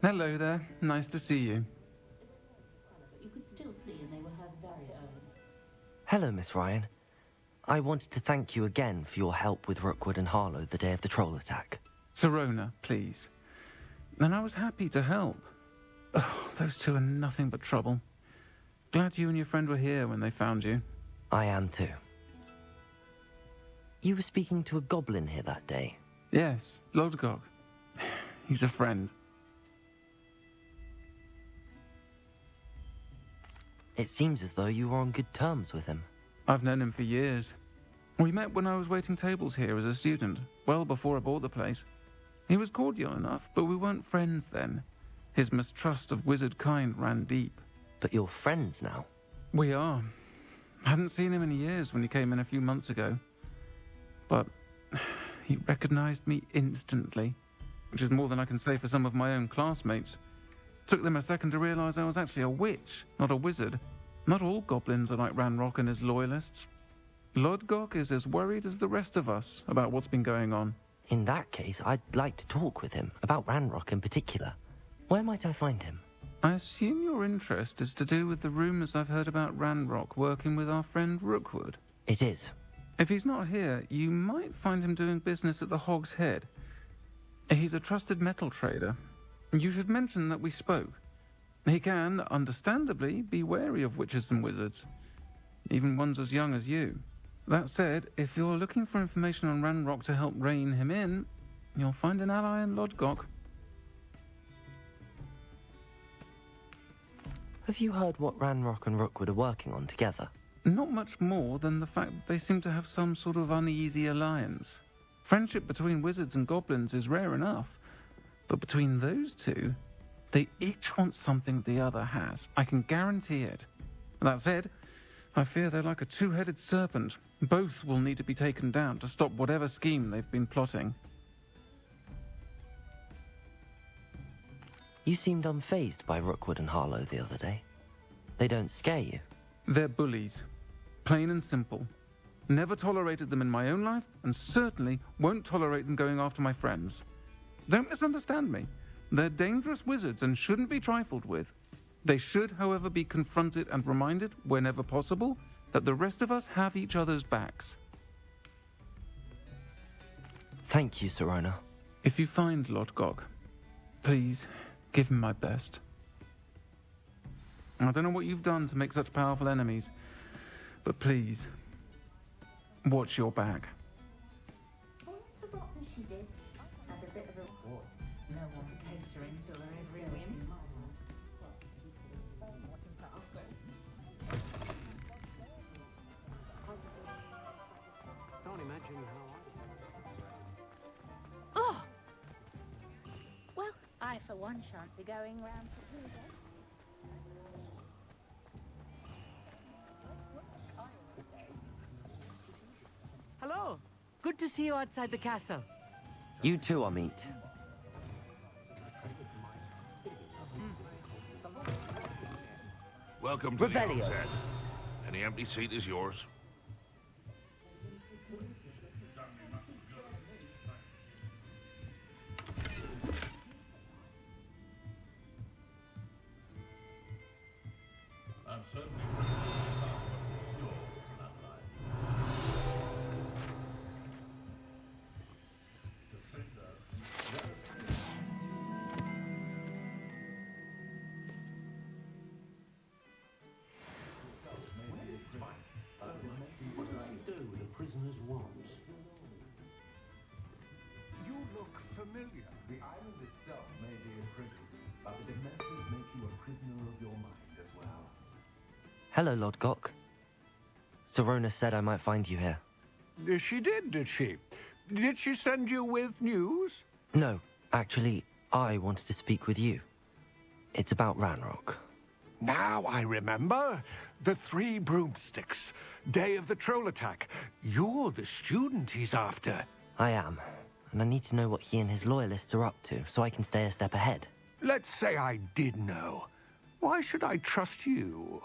Hello there. Nice to see you. You could still see, and they were her very own. Hello, Miss Ryan. I wanted to thank you again for your help with Rookwood and Harlow the day of the troll attack. Sirona, please. And I was happy to help. Oh, those two are nothing but trouble. Glad you and your friend were here when they found you. I am too. You were speaking to a goblin here that day? Yes, Lodgok. He's a friend. It seems as though you were on good terms with him. I've known him for years. We met when I was waiting tables here as a student, well before I bought the place. He was cordial enough, but we weren't friends then. His mistrust of wizard kind ran deep. But you're friends now? We are. Hadn't seen him in years when he came in a few months ago. But he recognized me instantly, which is more than I can say for some of my own classmates. Took them a second to realize I was actually a witch, not a wizard. Not all goblins are like Ranrock and his loyalists. Lodgok is as worried as the rest of us about what's been going on. In that case, I'd like to talk with him, about Ranrock in particular. Where might I find him? I assume your interest is to do with the rumors I've heard about Ranrock working with our friend Rookwood. It is. If he's not here, you might find him doing business at the Hog's Head. He's a trusted metal trader. You should mention that we spoke. He can, understandably, be wary of witches and wizards, even ones as young as you. That said, if you're looking for information on Ranrock to help rein him in, you'll find an ally in Lodgok. Have you heard what Ranrock and Rookwood are working on together? Not much more than the fact that they seem to have some sort of uneasy alliance. Friendship between wizards and goblins is rare enough, but between those two, they each want something the other has. I can guarantee it. That said, I fear they're like a two-headed serpent. Both will need to be taken down to stop whatever scheme they've been plotting. You seemed unfazed by Rookwood and Harlow the other day. They don't scare you? They're bullies. Plain and simple. Never tolerated them in my own life, and certainly won't tolerate them going after my friends. Don't misunderstand me. They're dangerous wizards and shouldn't be trifled with. They should, however, be confronted and reminded, whenever possible, that the rest of us have each other's backs. Thank you, Sirona. If you find Lodgok, please give him my best. I don't know what you've done to make such powerful enemies, but please, watch your back. Almost forgotten she did. Had a bit of a course. No one catering to her every whim. Can't imagine how Oh! Well, I for one shan't be going round to do that. Hello. Good to see you outside the castle. You too, Amit. Welcome to the Revelio. Hog's Head. Any empty seat is yours. you look familiar. The island itself may be a prison, but the Dementors make you a prisoner of your mind as well. Hello, Lodgok. Sirona said I might find you here. She did she? Did she send you with news? No, actually, I wanted to speak with you. It's about Ranrock. Now I remember. The 3 broomsticks. Day of the troll attack. You're the student he's after. I am, and I need to know what he and his loyalists are up to so I can stay a step ahead. Let's say I did know. Why should I trust you?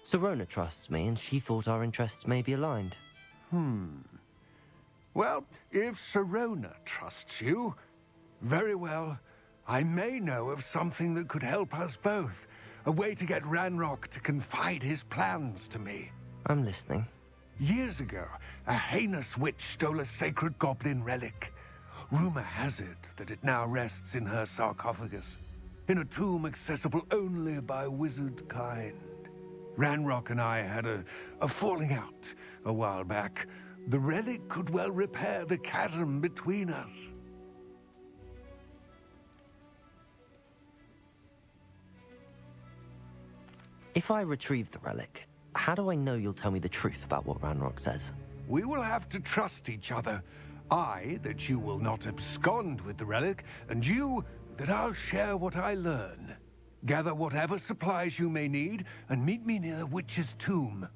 Sirona trusts me, and she thought our interests may be aligned. Well, if Sirona trusts you, very well. I may know of something that could help us both. A way to get Ranrock to confide his plans to me. I'm listening. Years ago, a heinous witch stole a sacred goblin relic. Rumor has it that it now rests in her sarcophagus, in a tomb accessible only by wizard kind. Ranrock and I had a falling out a while back. The relic could well repair the chasm between us. If I retrieve the relic, how do I know you'll tell me the truth about what Ranrock says? We will have to trust each other. I, that you will not abscond with the relic, and you, that I'll share what I learn. Gather whatever supplies you may need, and meet me near the witch's tomb.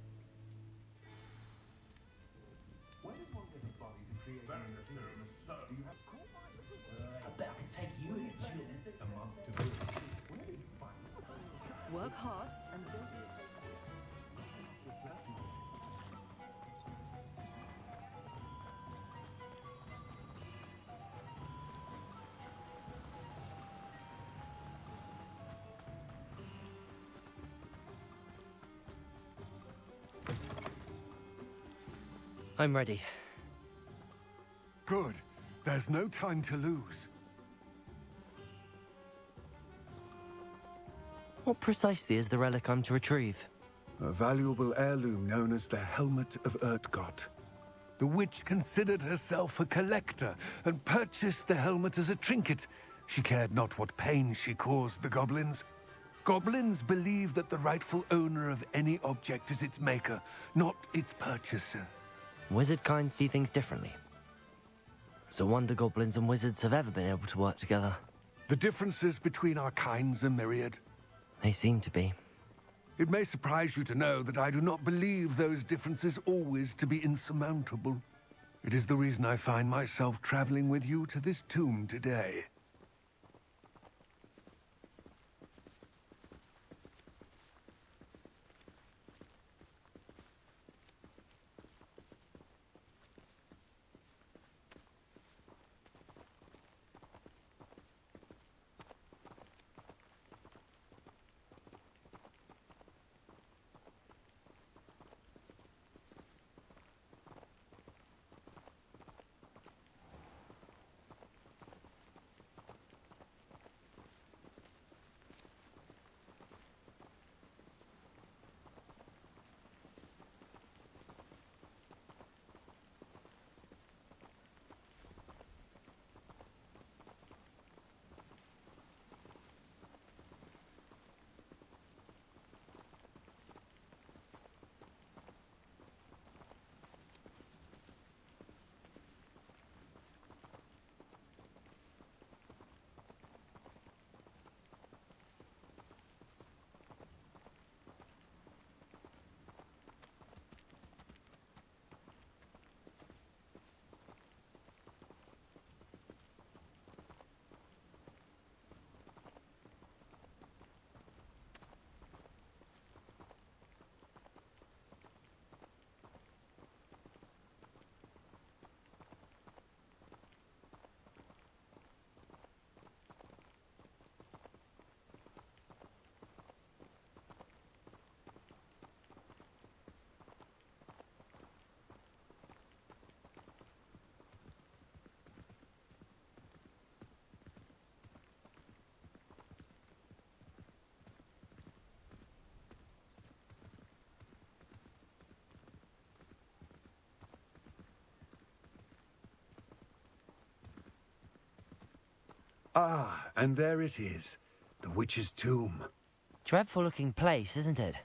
When did one get authority to create an interference? Do you have I bet I can take you in, Jim. a month to do it? Where did you find it? Work hard and I'm ready. Good. There's no time to lose. What precisely is the relic I'm to retrieve? A valuable heirloom known as the Helm of Urtkot. The witch considered herself a collector and purchased the helmet as a trinket. She cared not what pain she caused the goblins. Goblins believe that the rightful owner of any object is its maker, not its purchaser. Wizard kind see things differently. It's a wonder goblins and wizards have ever been able to work together. The differences between our kinds are myriad. They seem to be. It may surprise you to know that I do not believe those differences always to be insurmountable. It is the reason I find myself traveling with you to this tomb today. Ah, and there it is. The witch's tomb. Dreadful looking place, isn't it?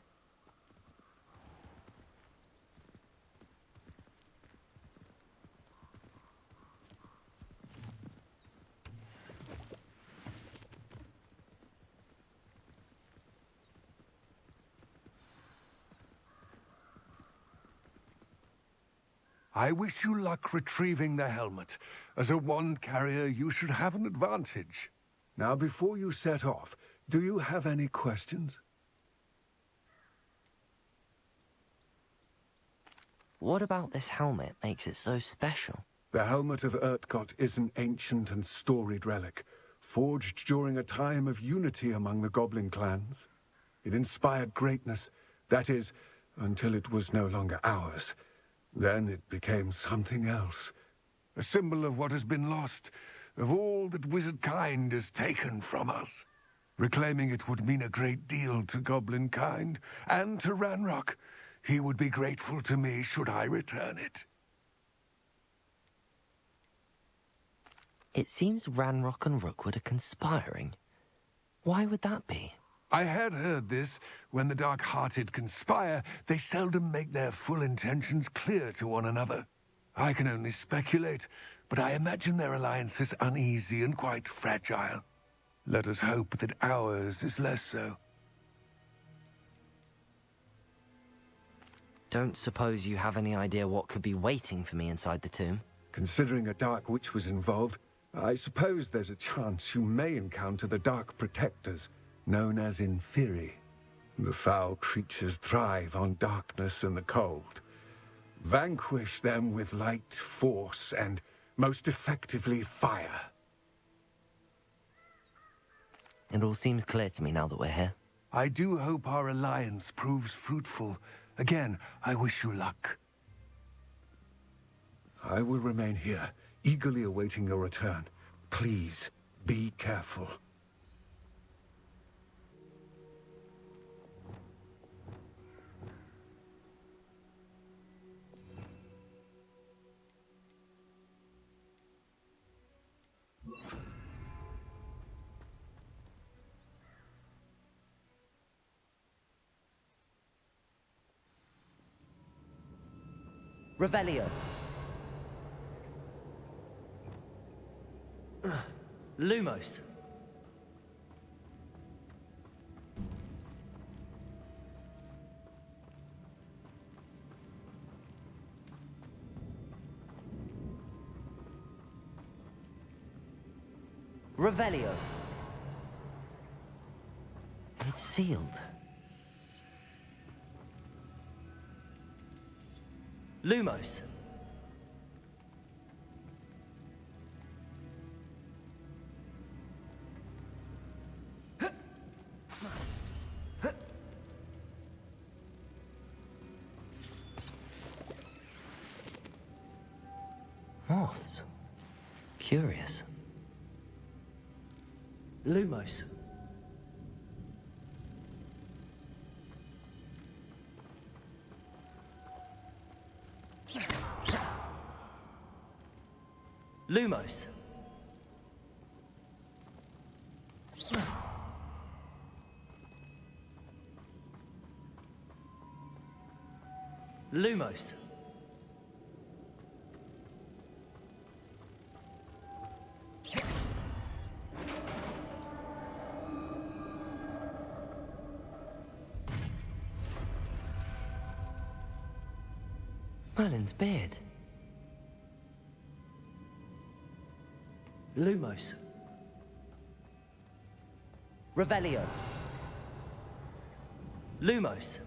I wish you luck retrieving the helmet. As a wand carrier, you should have an advantage. Now, before you set off, do you have any questions? What about this helmet makes it so special? The Helmet of Urtkot is an ancient and storied relic, forged during a time of unity among the goblin clans. It inspired greatness, that is, until it was no longer ours. Then it became something else. A symbol of what has been lost, of all that wizard kind has taken from us. Reclaiming it would mean a great deal to goblin kind, and to Ranrock. He would be grateful to me should I return it. It seems Ranrock and Rookwood are conspiring. Why would that be? I had heard this. When the dark-hearted conspire, they seldom make their full intentions clear to one another. I can only speculate, but I imagine their alliance is uneasy and quite fragile. Let us hope that ours is less so. Don't suppose you have any idea what could be waiting for me inside the tomb? Considering a Dark Witch was involved, I suppose there's a chance you may encounter the Dark Protectors, known as Inferi. The foul creatures thrive on darkness and the cold. Vanquish them with light, force, and, most effectively, fire. It all seems clear to me now that we're here. I do hope our alliance proves fruitful. Again, I wish you luck. I will remain here, eagerly awaiting your return. Please, be careful. Revelio. Lumos. Revelio. It's sealed. Lumos. Moths. Curious. Lumos. Lumos. Lumos. Merlin's beard. Lumos. Revelio. Lumos.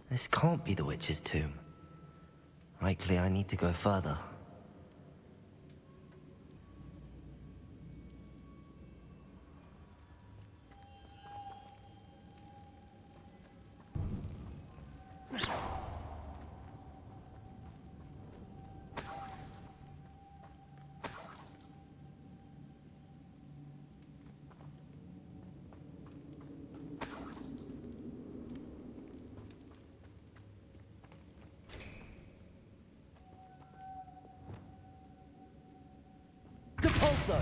This can't be the witch's tomb. Likely I need to go further. Depulso!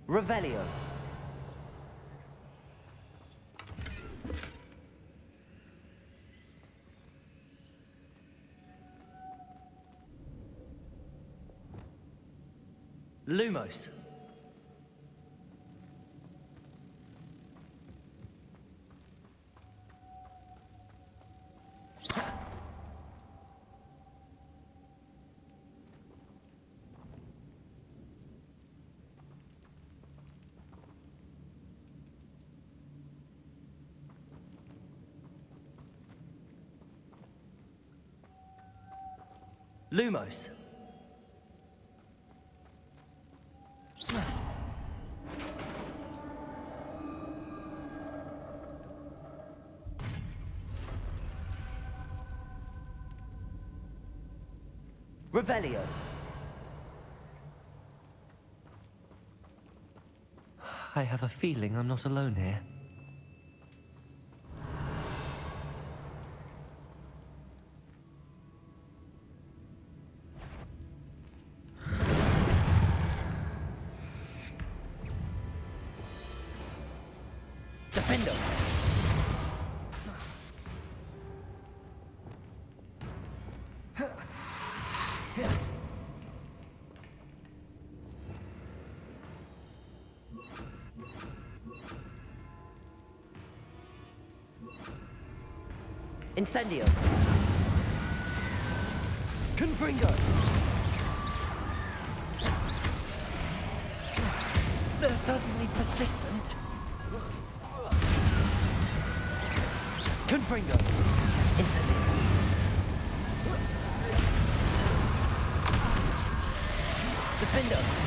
Revelio. Lumos. Lumos. Revelio. I have a feeling I'm not alone here. Defendo. Incendio. Confringo. They're certainly persistent. Confringo. Incendio. Defendo.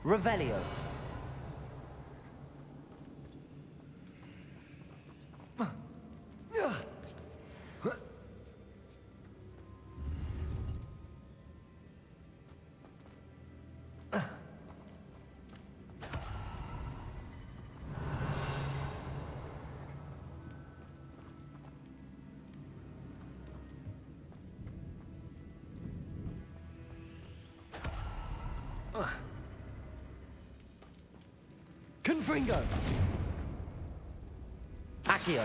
Revelio. Confringo. Accio.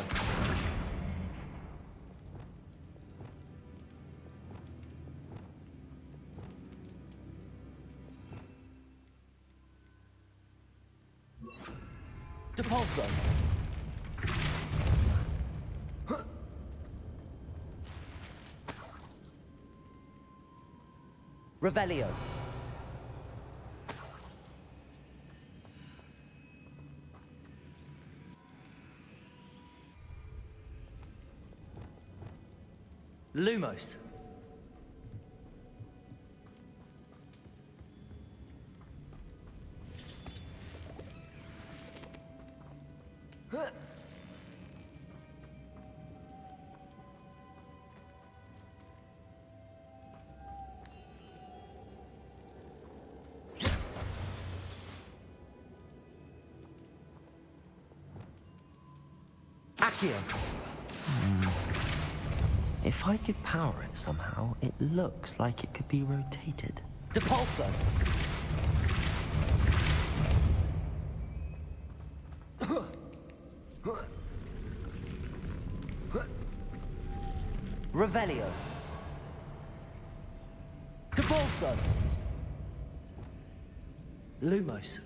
Depulso. Revelio. Lumos. Accio. If I could power it somehow, it looks like it could be rotated. Depulso! Revelio. Depulso! Lumos.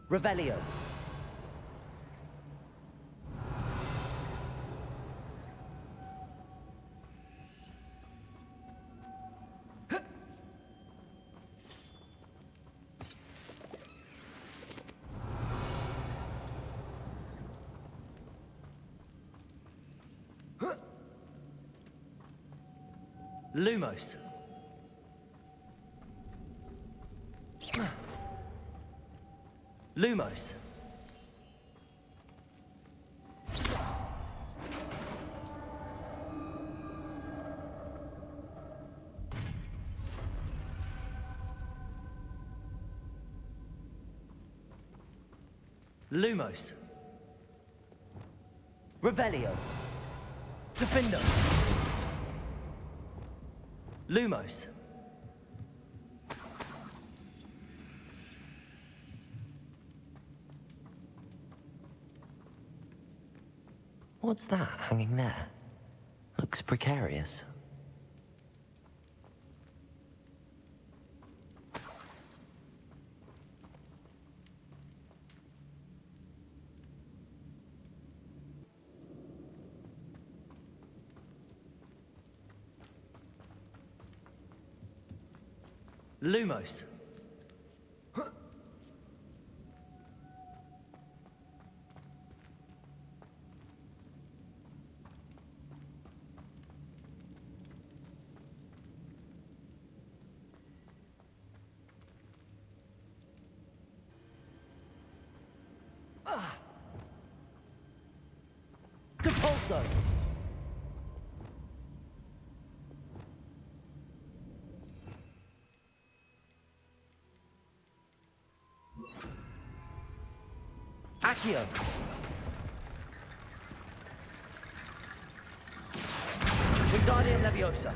Revelio. Lumos. Lumos. Lumos. Revelio. Defendo. Lumos. What's that hanging there? Looks precarious. Lumos. Depulso. Accio. Wingardium Leviosa.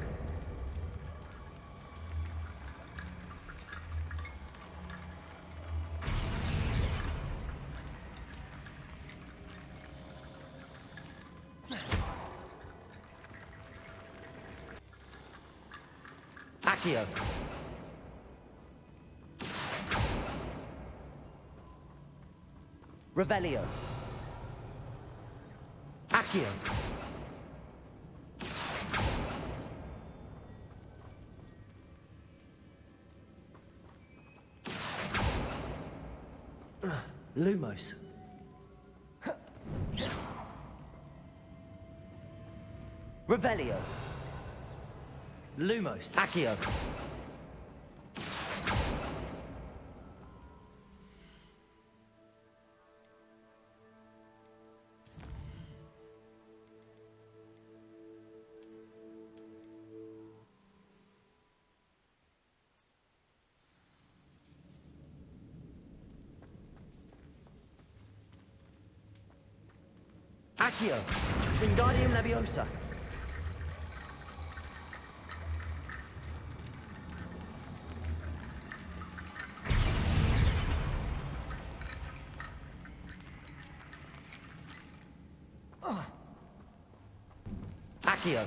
Accio. Revelio. Accio. Lumos. Revelio. Lumos. Accio. Accio. Wingardium Leviosa. Accio.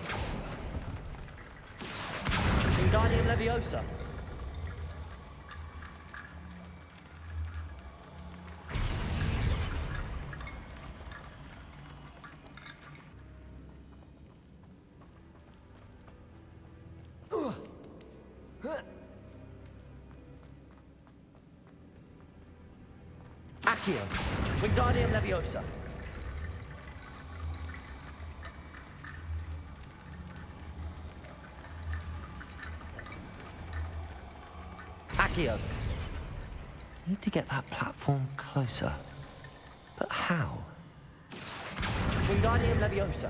Wingardium Leviosa. Accio. Wingardium Leviosa. Accio. Need to get that platform closer. But how? Wingardium Leviosa.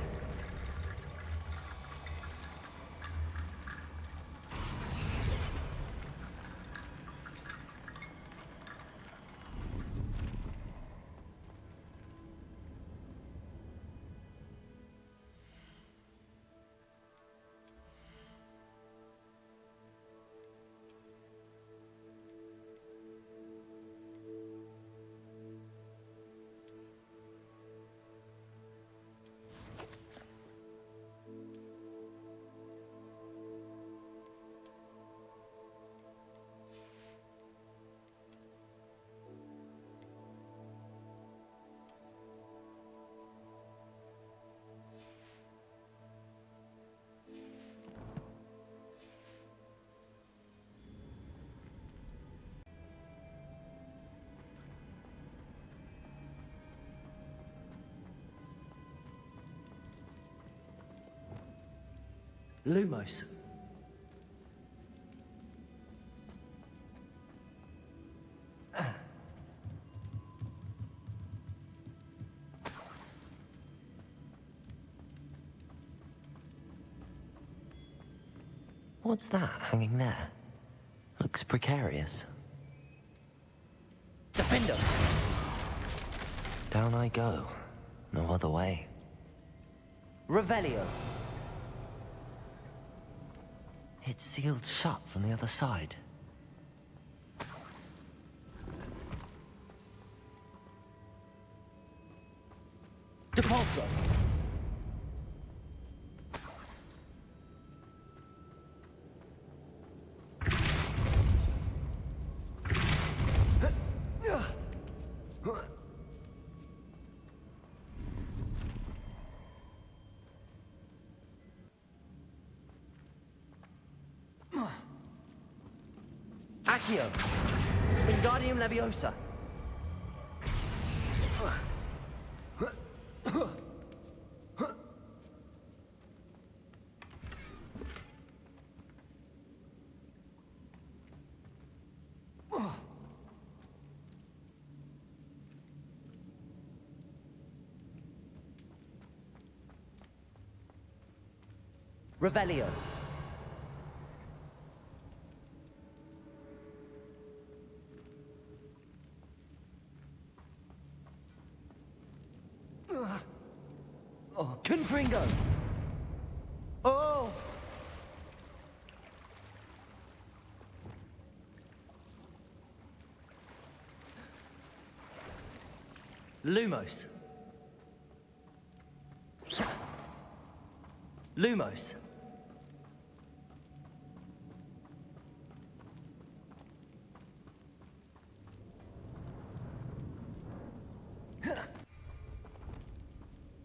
Lumos. What's that hanging there? Looks precarious. Defender! Down I go. No other way. Revelio! It's sealed shut from the other side. Depulso! Accio! Wingardium Leviosa! Revelio! Confringo! Oh! Lumos! Lumos!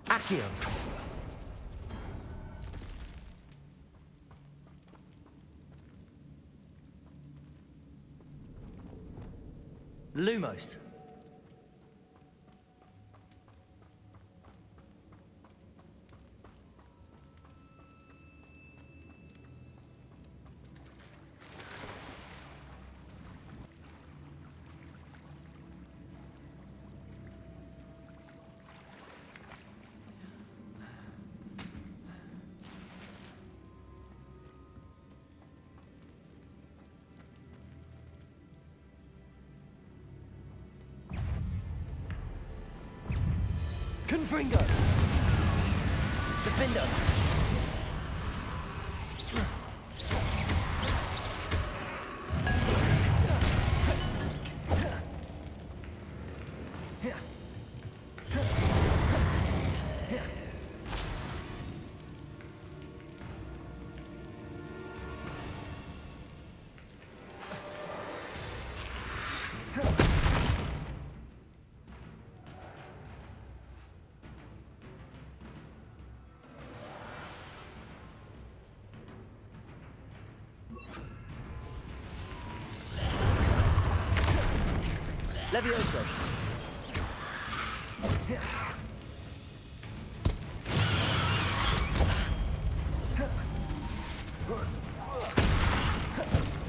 Accio! Lumos! Confringo! Defender! Levioso!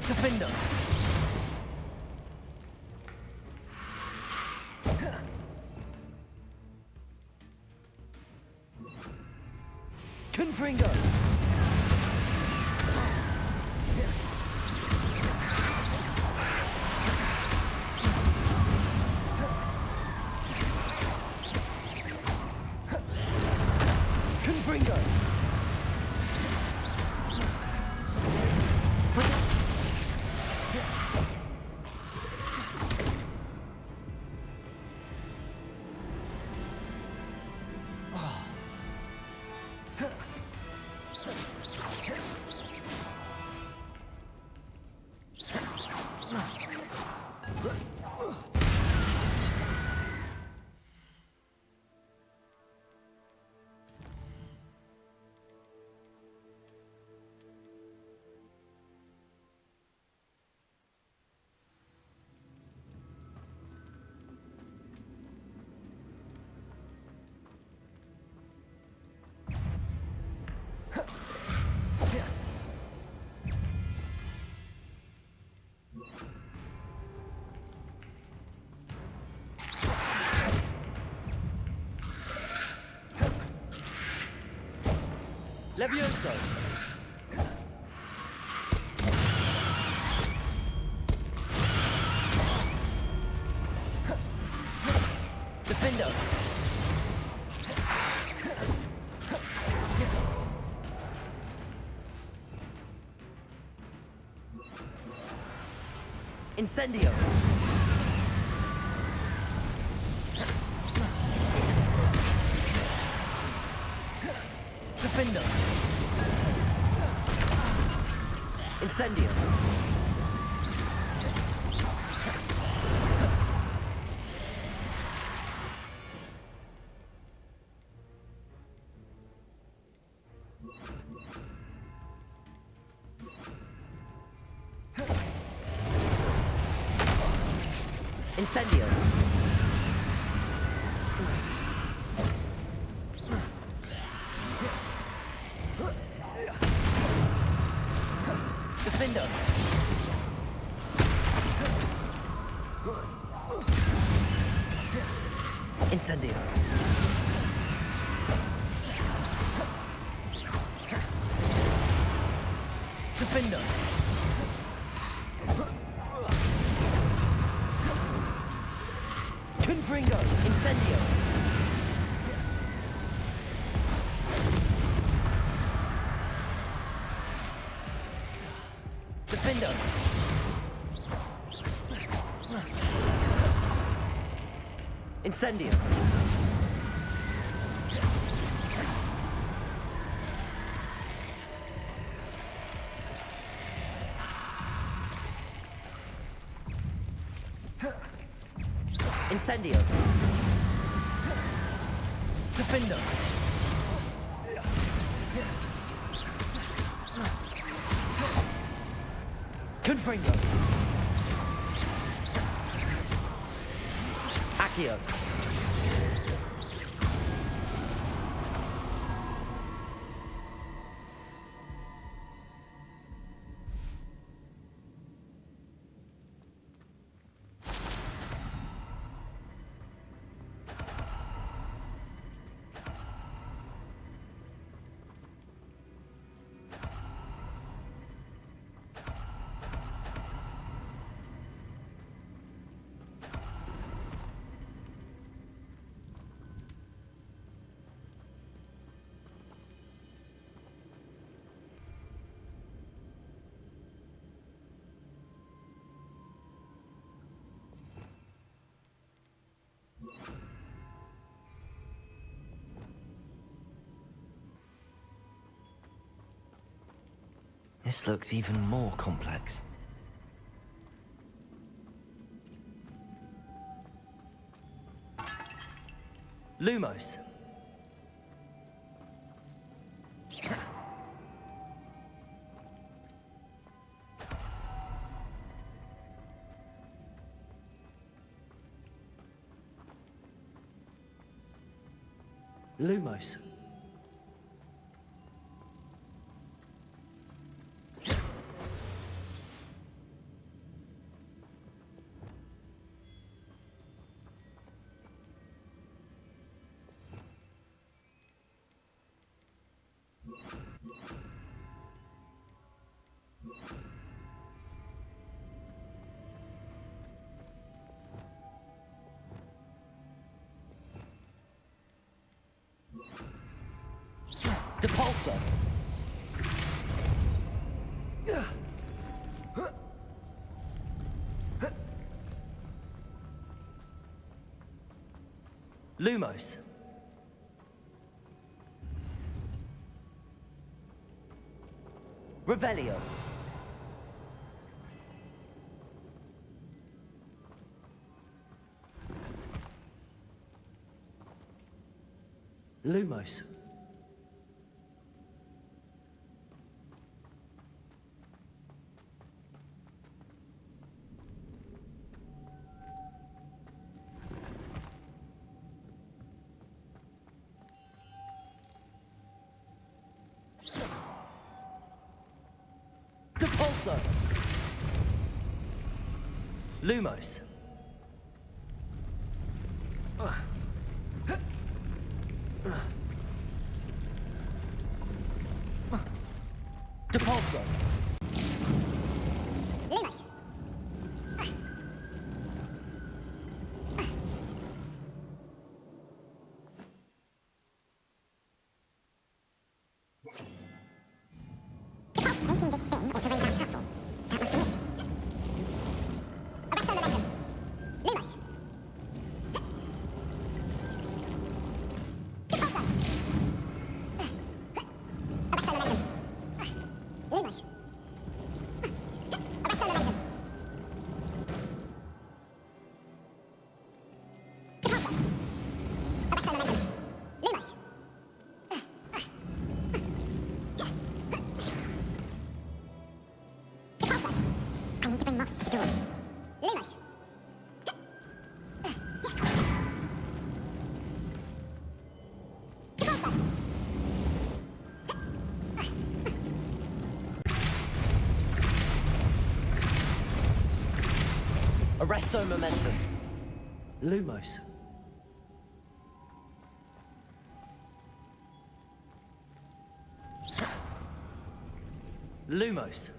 Defender! Confringo! Confringo! Levioso! Defender! Incendio! Defender! Incendio! Incendio! Defender! Incendio! Defender! Confringo! Incendio! Defender! Incendio! Incendio! Defender! Confringo! Accio! This looks even more complex. Lumos. Lumos. Depulsor. Lumos. Revelio. Lumos. Depulsor. Lumos. Depulsor. Lumos. I need to bring Moss to the door. Lumos! Arresto momentum. Lumos. Lumos.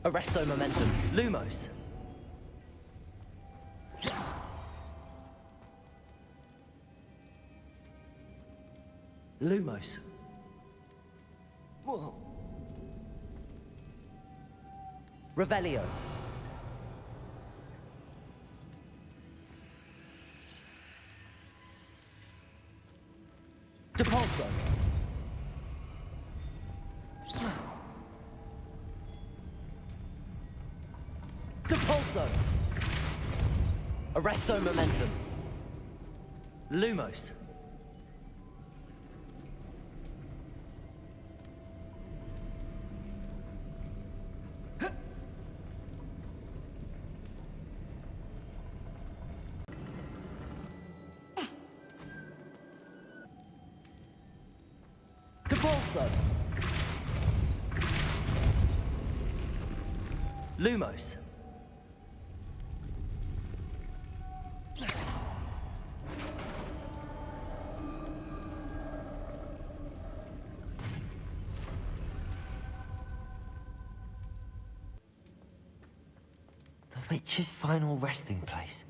Arresto momentum. Lumos. Lumos. Whoa. Revelio. Depulso. Depulso. Arresto momentum. Lumos. Depulso. Lumos. The witch's final resting place.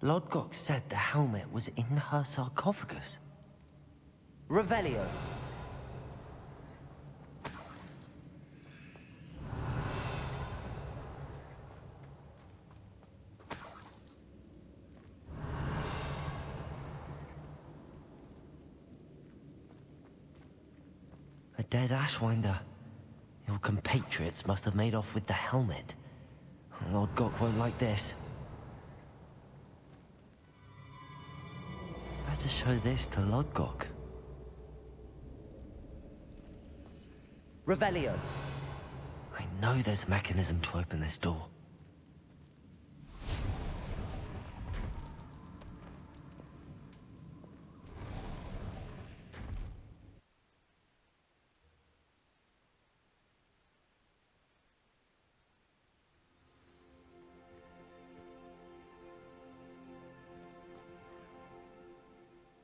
Lodgok said the helmet was in her sarcophagus. Revelio. A dead Ashwinder. Your compatriots must have made off with the helmet. Lodgok won't like this. Better show this to Lodgok. Revelio. I know there's a mechanism to open this door.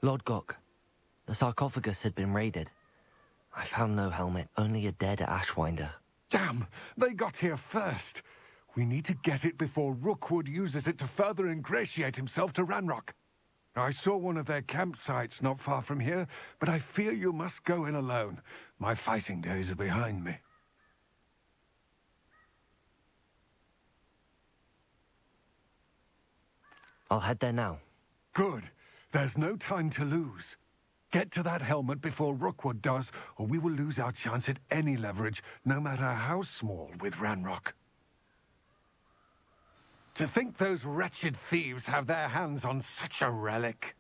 Lodgok, the sarcophagus had been raided. I found no helmet, only a dead Ashwinder. Damn! They got here first. We need to get it before Rookwood uses it to further ingratiate himself to Ranrock. I saw one of their campsites not far from here, but I fear you must go in alone. My fighting days are behind me. I'll head there now. Good. There's no time to lose. Get to that helmet before Rookwood does, or we will lose our chance at any leverage, no matter how small, with Ranrock. To think those wretched thieves have their hands on such a relic.